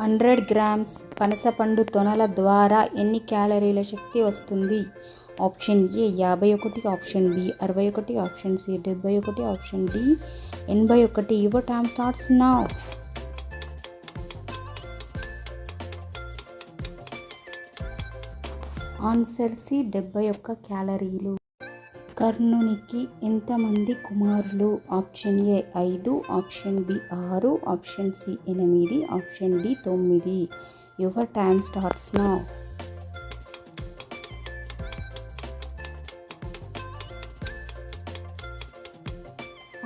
100 grams పనసపండు తొనల ద్వారా ఎన్ని క్యాలరీల శక్తి వస్తుంది? Option A 51, option B 61, option C 71, option D 81. Your time starts now. Answer C 71 క్యాలరీలు. కర్ణునికి ఎంతమంది కుమారులు? Option A 5, option B 6, option C 8, option D 9. Your time starts now.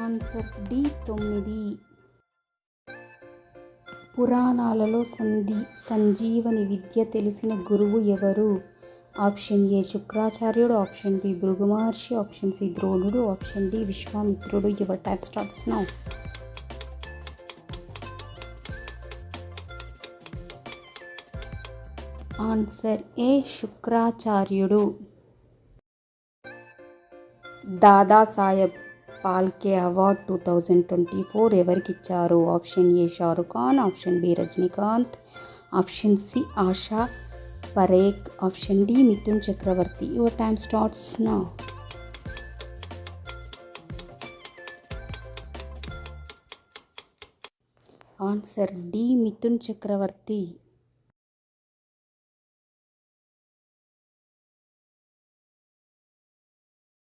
Answer D 9. పురాణాలలో సంజీవని విద్య తెలిసిన గురువు ఎవరు? ఆప్షన్ ఏ శుక్రాచార్యుడు, option B Bhrigu Maharshi, option C ద్రోణుడు, ఆప్షన్ డి విశ్వామిత్రుడు. Your time starts now. Answer A శుక్రాచార్యుడు. దాదాసాహెబ్ ఫాల్కే అవార్డ్ 2024 ఎవరికిచ్చారు? Option A Shahrukh Khan, option B Rajinikanth, option C Asha Parekh, option D Mithun Chakraborty. Your time starts now. Answer D Mithun Chakravarthi.